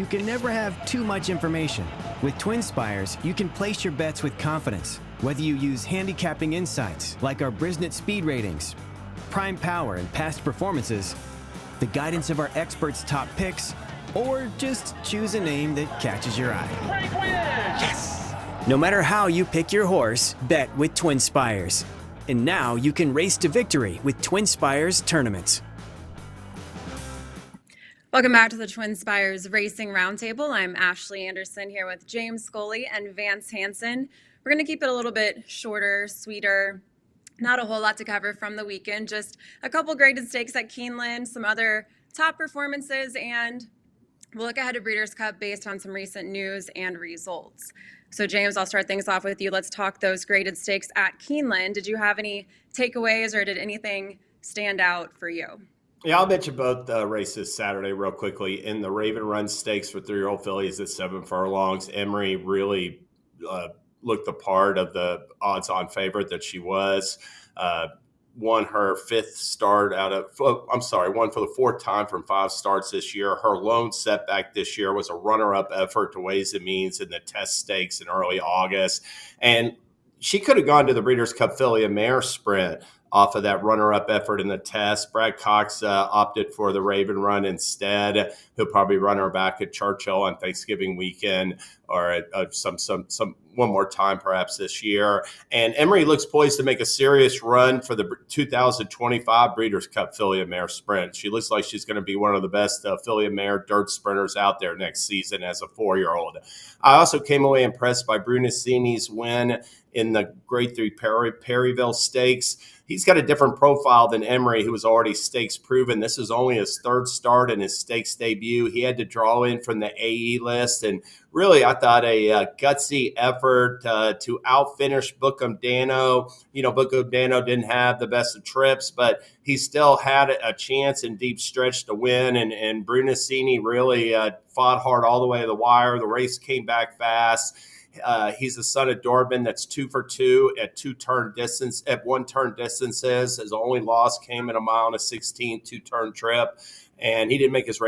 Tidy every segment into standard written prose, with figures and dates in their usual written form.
You can never have too much information. With TwinSpires, you can place your bets with confidence, whether you use handicapping insights like our Brisnet speed ratings, prime power and past performances, the guidance of our experts' top picks, or just choose a name that catches your eye. Yes! No matter how you pick your horse, bet with TwinSpires. And now you can race to victory with TwinSpires tournaments. Welcome back to the TwinSpires Racing Roundtable. I'm Ashley Anderson here with James Scully and Vance Hansen. We're going to keep it a little bit shorter, sweeter, not a whole lot to cover from the weekend, just a couple graded stakes at Keeneland, some other top performances, and we'll look ahead to Breeders' Cup based on some recent news and results. So James, I'll start things off with you. Let's talk those graded stakes at Keeneland. Did you have any takeaways or did anything stand out for you? Yeah, I'll mention both races Saturday real quickly. In the Raven Run Stakes for 3-year-old fillies at 7 furlongs, Emery really looked the part of the odds-on favorite that she was. Won her won for the fourth time from 5 starts this year. Her lone setback this year was a runner-up effort to Ways and Means in the Test Stakes in early August. And she could have gone to the Breeders' Cup Filly and Mare Sprint off of that runner-up effort in the test. Brad Cox opted for the Raven Run instead. He'll probably run her back at Churchill on Thanksgiving weekend or at some one more time perhaps this year. And Emery looks poised to make a serious run for the 2025 Breeders' Cup Filly and Mare Sprint. She looks like she's going to be one of the best Filly and Mare dirt sprinters out there next season as a 4-year-old. I also came away impressed by Brunacini's win in the Grade 3 Perryville Stakes. He's got a different profile than Emery, who was already stakes proven. This is only his third start in his stakes debut. He had to draw in from the AE list, and really, I thought a gutsy effort to outfinish Bookham Dano. You know, Bookham Dano didn't have the best of trips, but he still had a chance in deep stretch to win, and Brunacini really fought hard all the way to the wire. The race came back fast. He's the son of Dorbin. That's 2 for 2 at 1-turn distances. His only loss came in a 1:16 2-turn trip, and he didn't make his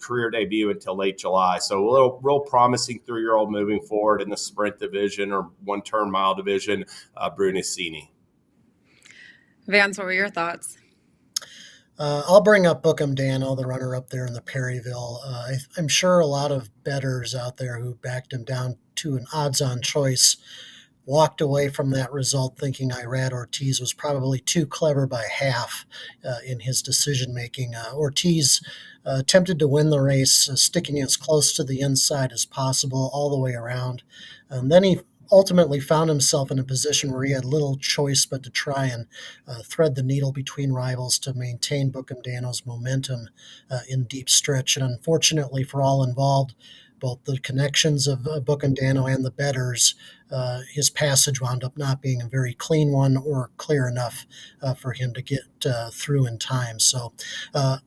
career debut until late July. So a real promising 3-year-old moving forward in the sprint division or 1-turn mile division, Brunacini. Vance, what were your thoughts? I'll bring up Bookham Dano, the runner up there in the Perryville. I'm sure a lot of bettors out there who backed him down to an odds-on choice walked away from that result thinking Irad Ortiz was probably too clever by half in his decision-making. Ortiz attempted to win the race, sticking as close to the inside as possible all the way around. Then he ultimately found himself in a position where he had little choice but to try and thread the needle between rivals to maintain Bookham Dano's momentum in deep stretch. And unfortunately for all involved, both the connections of Bookham Dano and the bettors, his passage wound up not being a very clean one or clear enough for him to get through in time. So the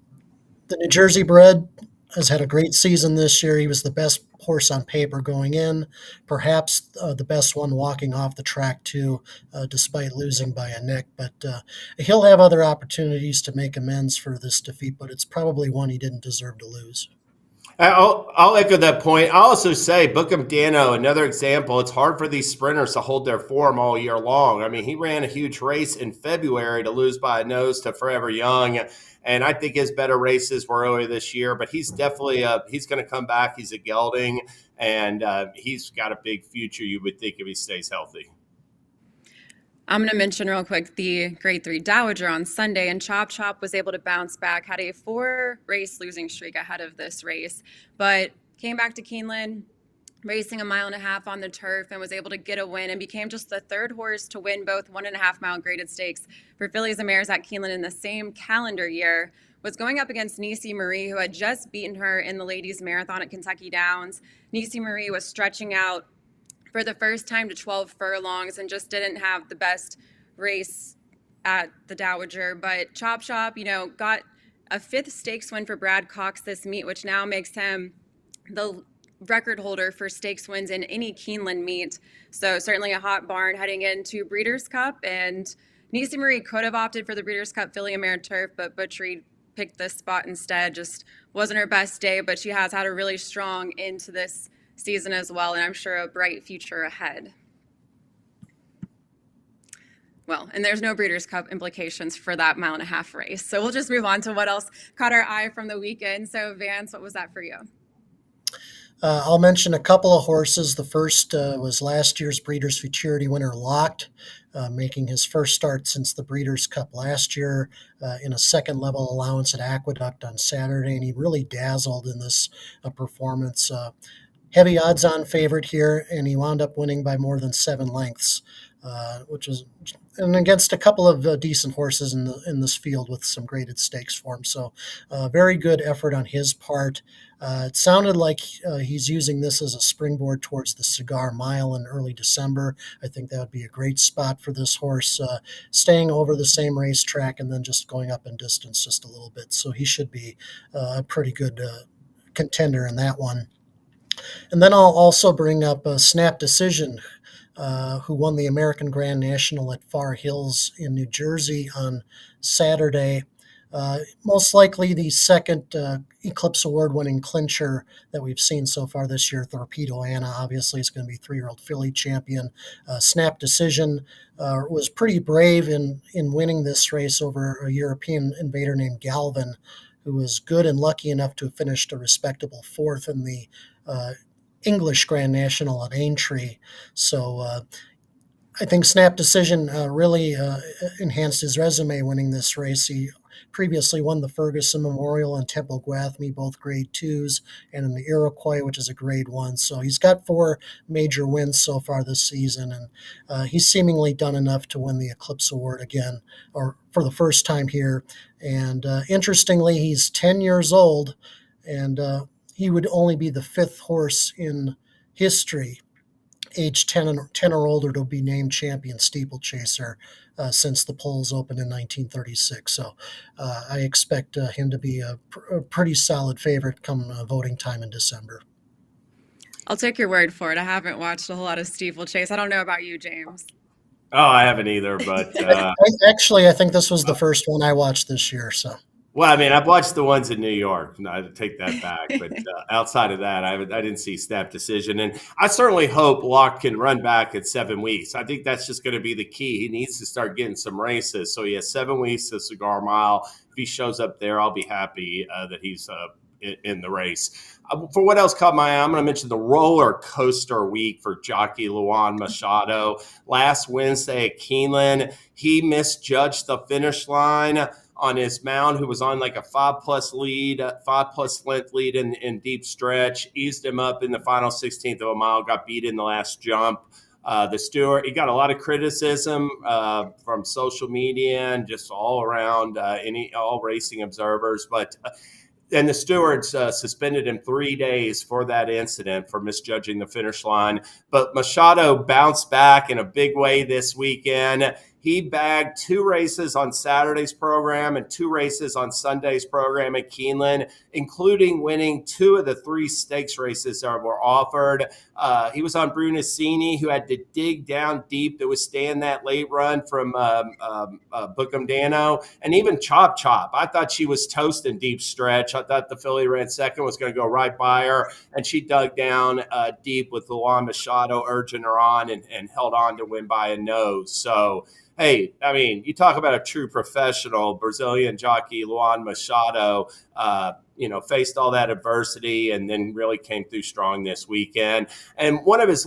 New Jersey bred has had a great season this year. He was the best horse on paper going in, perhaps the best one walking off the track too, despite losing by a neck. But he'll have other opportunities to make amends for this defeat, but it's probably one he didn't deserve to lose. I'll echo that point. I'll also say Bookham Dano, another example. It's hard for these sprinters to hold their form all year long. I mean, he ran a huge race in February to lose by a nose to Forever Young, and I think his better races were earlier this year. But he's definitely he's going to come back. He's a gelding, and he's got a big future, you would think, if he stays healthy. I'm going to mention real quick the Grade 3 Dowager on Sunday, and Chop Chop was able to bounce back, had a 4-race losing streak ahead of this race, but came back to Keeneland, racing 1.5 miles on the turf, and was able to get a win and became just the third horse to win both 1.5 mile graded stakes for fillies and mares at Keeneland in the same calendar year. Was going up against Nisi Marie, who had just beaten her in the ladies marathon at Kentucky Downs. Nisi Marie was stretching out for the first time to 12 furlongs and just didn't have the best race at the Dowager. But Chop Chop, got a 5th stakes win for Brad Cox this meet, which now makes him the record holder for stakes wins in any Keeneland meet. So certainly a hot barn heading into Breeders' Cup. And Nisi Marie could have opted for the Breeders' Cup Filly and Mare Turf, but Butchery picked this spot instead. Just wasn't her best day, but she has had a really strong into this season as well, and I'm sure a bright future ahead. Well, and there's no Breeders' Cup implications for that mile-and-a-half race. So we'll just move on to what else caught our eye from the weekend. So Vance, what was that for you? I'll mention a couple of horses. The first was last year's Breeders' Futurity winner, Locked, making his first start since the Breeders' Cup last year in a second-level allowance at Aqueduct on Saturday, and he really dazzled in this performance. Heavy odds-on favorite here, and he wound up winning by more than 7 lengths, which was and against a couple of decent horses in this field with some graded stakes for him. So, very good effort on his part. It sounded like he's using this as a springboard towards the Cigar Mile in early December. I think that would be a great spot for this horse, staying over the same racetrack and then just going up in distance just a little bit. So he should be a pretty good contender in that one. And then I'll also bring up Snap Decision, who won the American Grand National at Far Hills in New Jersey on Saturday. Most likely the second Eclipse Award-winning clincher that we've seen so far this year. Torpedo Anna, obviously, is going to be 3-year-old filly champion. Snap Decision was pretty brave in winning this race over a European invader named Galvin, who was good and lucky enough to have finished a respectable 4th in the English Grand National at Aintree. So I think Snap Decision really enhanced his resume winning this race. He previously won the Ferguson Memorial and Temple Gwathmey, both grade 2s, and in the Iroquois, which is a grade 1. So he's got 4 major wins so far this season, and he's seemingly done enough to win the Eclipse Award again, or for the first time here. And interestingly, he's 10 years old, and he would only be the 5th horse in history, age 10 or older, to be named champion steeplechaser since the polls opened in 1936. So I expect him to be a pretty solid favorite come voting time in December. I'll take your word for it. I haven't watched a whole lot of steeplechase. I don't know about you, James. Oh, I haven't either, but I think this was the first one I watched this year. So. Well, I mean, I've watched the ones in New York. No, I take that back. But outside of that, I didn't see Snap Decision. And I certainly hope Locke can run back at 7 weeks. I think that's just going to be the key. He needs to start getting some races. So he has 7 weeks to Cigar Mile. If he shows up there, I'll be happy that he's in the race. For what else caught my eye, I'm going to mention the roller coaster week for jockey Lan Masado. Last Wednesday at Keeneland, he misjudged the finish line on his mount, who was on like a 5+ length lead in deep stretch, eased him up in the final 16th of a mile, got beat in the last jump. The steward, he got a lot of criticism from social media and just all around all racing observers, and the stewards suspended him 3 days for that incident for misjudging the finish line. But Machado bounced back in a big way this weekend. He bagged 2 races on Saturday's program and 2 races on Sunday's program at Keeneland, including winning 2 of the 3 stakes races that were offered. He was on Brunacini, who had to dig down deep to withstand that late run from Bookham Dano, and even Chop Chop. I thought she was toast in deep stretch. I thought the filly ran second, was going to go right by her, and she dug down deep with Lan Masado urging her on and held on to win by a nose. So, hey, I mean, you talk about a true professional, Brazilian jockey Lan Masado, faced all that adversity and then really came through strong this weekend. And one of his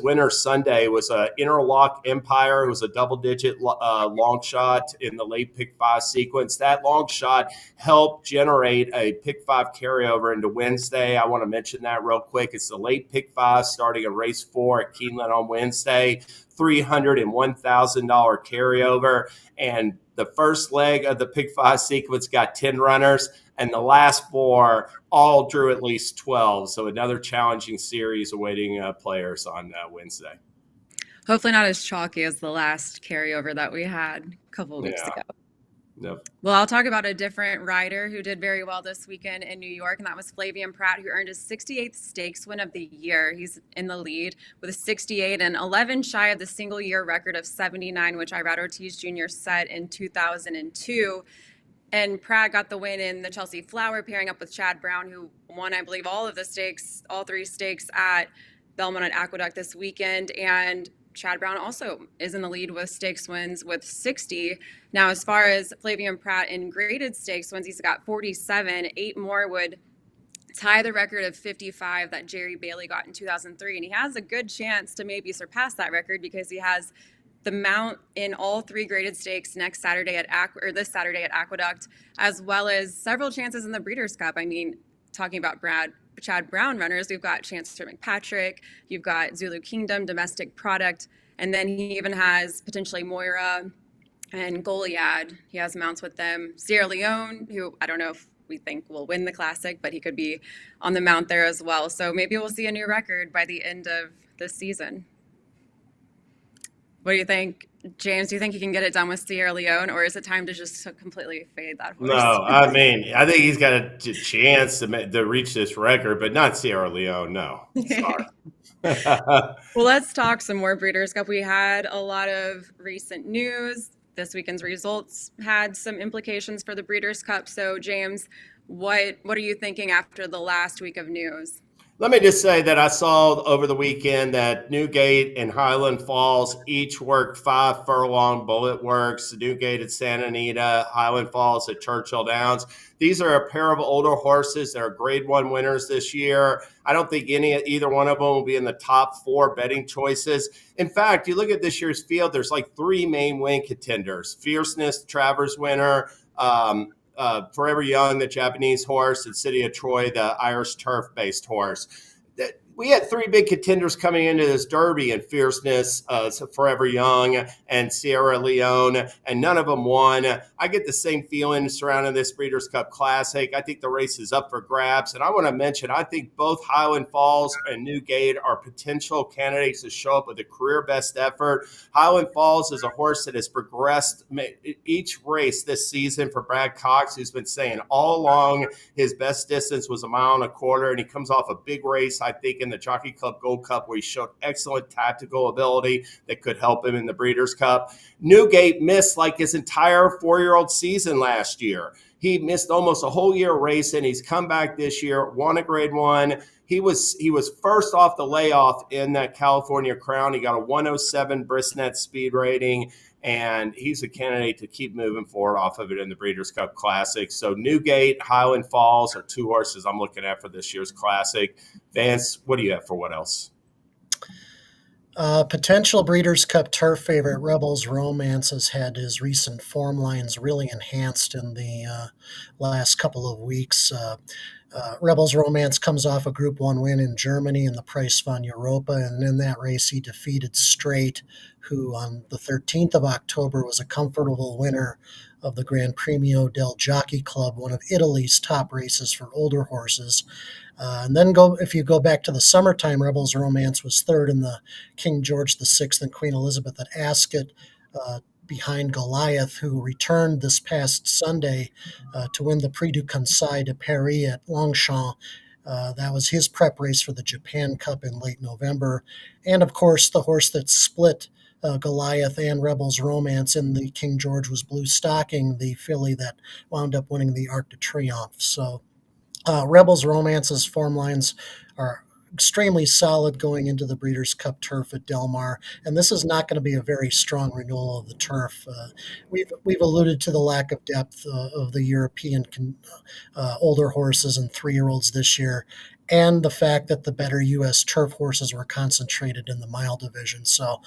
winners Sunday was Interlock Empire, who was a double-digit long shot in the late pick 5 sequence. That long shot helped generate a pick 5 carryover into Wednesday. I want to mention that real quick. It's the late pick 5 starting at race 4 at Keeneland on Wednesday. $301,000 carryover, and the first leg of the pick 5 sequence got 10 runners, and the last 4 all drew at least 12. So another challenging series awaiting players on Wednesday. Hopefully not as chalky as the last carryover that we had a couple of weeks ago. Nope. Well, I'll talk about a different rider who did very well this weekend in New York, and that was Flavien Pratt, who earned his 68th stakes win of the year. He's in the lead with a 68 and 11 shy of the single-year record of 79, which Irad Ortiz Jr. set in 2002. And Pratt got the win in the Chelsea Flower, pairing up with Chadbrown, who won, I believe, all three stakes at Belmont and Aqueduct this weekend. And Chadbrown also is in the lead with stakes wins with 60. Now, as far as Flavien Pratt in graded stakes wins, he's got 47. 8 more would tie the record of 55 that Jerry Bailey got in 2003. And he has a good chance to maybe surpass that record because he has the mount in all 3 graded stakes this Saturday at Aqueduct, as well as several chances in the Breeders' Cup. I mean, talking about Chadbrown runners, we've got Chancellor McPatrick, you've got Zulu Kingdom, Domestic Product, and then he even has potentially Moira and Goliad. He has mounts with them. Sierra Leone, who I don't know if we think will win the Classic, but he could be on the mount there as well. So maybe we'll see a new record by the end of this season. What do you think, James? Do you think he can get it done with Sierra Leone, or is it time to just completely fade that horse? No, I mean, I think he's got a chance to reach this record, but not Sierra Leone. No, sorry. Well, let's talk some more Breeders' Cup. We had a lot of recent news. This weekend's results had some implications for the Breeders' Cup. So, James, what are you thinking after the last week of news? Let me just say that I saw over the weekend that Newgate and Highland Falls each worked 5 furlong bullet works. Newgate at Santa Anita, Highland Falls at Churchill Downs. These are a pair of older horses that are Grade 1 winners this year. I don't think either one of them will be in the top 4 betting choices. In fact, you look at this year's field, there's like 3 main win contenders. Fierceness, Travers winner, Forever Young, the Japanese horse, and City of Troy, the Irish turf-based horse. We had 3 big contenders coming into this Derby in Fierceness, Forever Young, and Sierra Leone, and none of them won. I get the same feeling surrounding this Breeders' Cup Classic. I think the race is up for grabs, and I want to mention, I think both Highland Falls and Newgate are potential candidates to show up with a career best effort. Highland Falls is a horse that has progressed each race this season for Brad Cox, who's been saying all along his best distance was 1.25 miles, and he comes off a big race, I think, in the Jockey Club Gold Cup, where he showed excellent tactical ability that could help him in the Breeders' Cup. Newgate missed like his entire 4-year-old season last year. He missed almost a whole year racing. He's come back this year, won a Grade 1. He was first off the layoff in that California Crown. He got a 107 Brisnet speed rating, and he's a candidate to keep moving forward off of it in the Breeders' Cup Classic. So Newgate, Highland Falls are 2 horses I'm looking at for this year's Classic. Vance, what do you have for what else? Potential Breeders' Cup turf favorite Rebels Romance has had his recent form lines really enhanced in the last couple of weeks. Rebels Romance comes off a Group 1 win in Germany in the Price Fund Europa, and in that race he defeated Straight, who on the 13th of October was a comfortable winner of the Gran Premio del Jockey Club, one of Italy's top races for older horses. And then if you go back to the summertime, Rebels Romance was 3rd in the King George VI and Queen Elizabeth at Ascot, behind Goliath, who returned this past Sunday to win the Prix du Conseil de Paris at Longchamp. That was his prep race for the Japan Cup in late November. And, of course, the horse that split Goliath and Rebels Romance in the King George was Blue Stocking, the filly that wound up winning the Arc de Triomphe. So Rebels Romance's form lines are extremely solid going into the Breeders' Cup turf at Del Mar, and this is not going to be a very strong renewal of the turf. We've alluded to the lack of depth of the European older horses and 3-year-olds this year, and the fact that the better U.S. turf horses were concentrated in the mile division. So,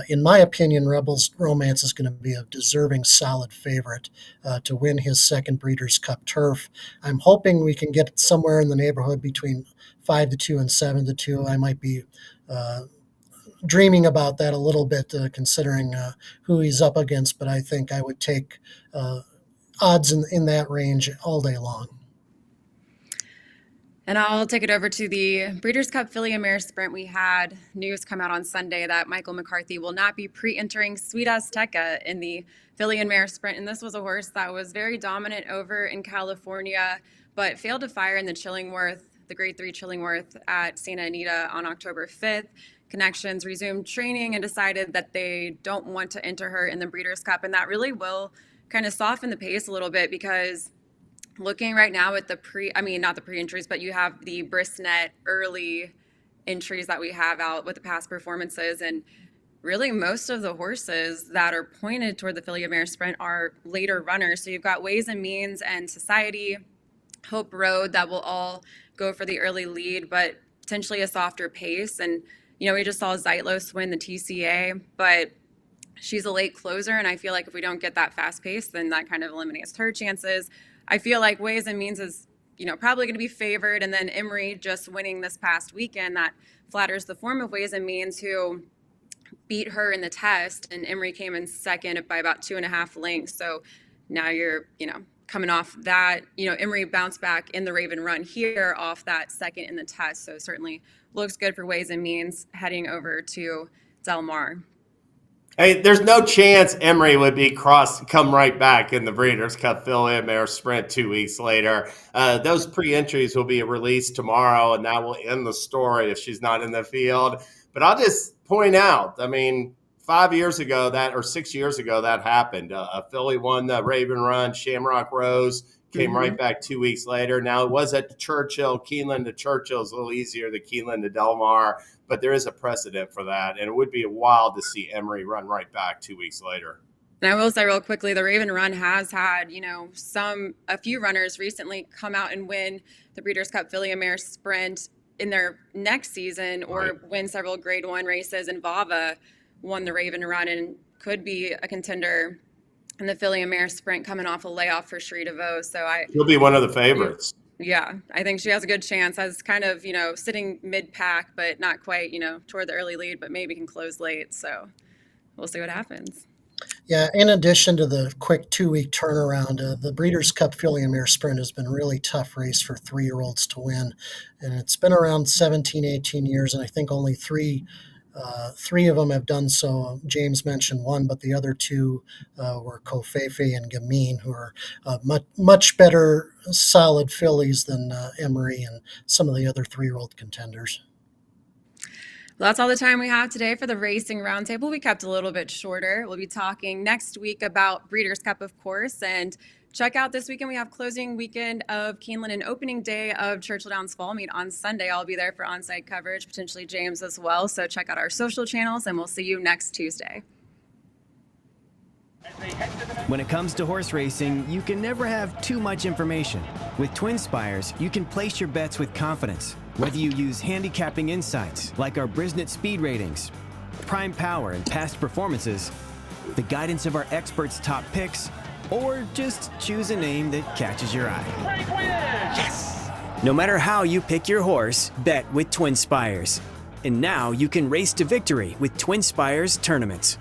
in my opinion, Rebels Romance is going to be a deserving, solid favorite to win his second Breeders' Cup turf. I'm hoping we can get somewhere in the neighborhood between 5-2 and 7-2. I might be dreaming about that a little bit, considering who he's up against, but I think I would take odds in that range all day long. And I'll take it over to the Breeders' Cup Filly and Mare Sprint. We had news come out on Sunday that Michael McCarthy will not be pre-entering Sweet Azteca in the Filly and Mare Sprint. And this was a horse that was very dominant over in California, but failed to fire in the Chillingworth, the Grade 3 Chillingworth at Santa Anita on October 5th. Connections resumed training and decided that they don't want to enter her in the Breeders' Cup. And that really will kind of soften the pace a little bit, because looking right now at the not the pre-entries, but you have the Brisnet early entries that we have out with the past performances, and really most of the horses that are pointed toward the Flavien Pratt Sprint are later runners. So you've got Ways and Means and Society, Hope Road, that will all go for the early lead, but potentially a softer pace. And, we just saw Zeitlos win the TCA, but she's a late closer, and I feel like if we don't get that fast pace, then that kind of eliminates her chances. I feel like Ways and Means is, probably going to be favored, and then Emery just winning this past weekend, that flatters the form of Ways and Means, who beat her in the test, and Emery came in second by about 2.5 lengths. So now you're, coming off that, Emery bounced back in the Raven Run here off that second in the test. So certainly looks good for Ways and Means heading over to Del Mar. Hey, there's no chance Emery would be come right back in the Breeders' Cup Flavien Pratt Sprint 2 weeks later. Those pre-entries will be released tomorrow, and that will end the story if she's not in the field. But I'll just point out, 5 years ago or 6 years ago, that happened. A filly won the Raven Run, Shamrock Rose, came right back 2 weeks later. Now, it was at Churchill. Keeneland to Churchill is a little easier than Keeneland to Del Mar, but there is a precedent for that, and it would be wild to see Emery run right back 2 weeks later. And I will say real quickly, the Raven Run has had, a few runners recently come out and win the Breeders' Cup Flavien Pratt Sprint in their next season, or win several Grade 1 races. And Vava won the Raven Run and could be a contender in the Flavien Pratt Sprint, coming off a layoff for Cherie DeVos. So she'll be one of the favorites. Yeah, I think she has a good chance, as kind of, sitting mid-pack, but not quite, toward the early lead, but maybe can close late. So we'll see what happens. Yeah, in addition to the quick 2-week turnaround, the Breeders' Cup Flavien Pratt Sprint has been a really tough race for 3-year-olds to win. And it's been around 17, 18 years, and I think only three of them have done so. James mentioned one, but the other two were Kofefe and Gamine, who are much better solid fillies than Emery and some of the other 3-year-old contenders. Well, that's all the time we have today for the Racing Roundtable. We kept a little bit shorter. We'll be talking next week about Breeders' Cup, of course, and check out this weekend. We have closing weekend of Keeneland and opening day of Churchill Downs Fall Meet on Sunday. I'll be there for on-site coverage, potentially James as well. So check out our social channels, and we'll see you next Tuesday. When it comes to horse racing, you can never have too much information. With TwinSpires, you can place your bets with confidence, whether you use handicapping insights like our Brisnet speed ratings, prime power and past performances, the guidance of our experts' top picks, or just choose a name that catches your eye. Yes! No matter how you pick your horse, bet with TwinSpires. And now you can race to victory with TwinSpires tournaments.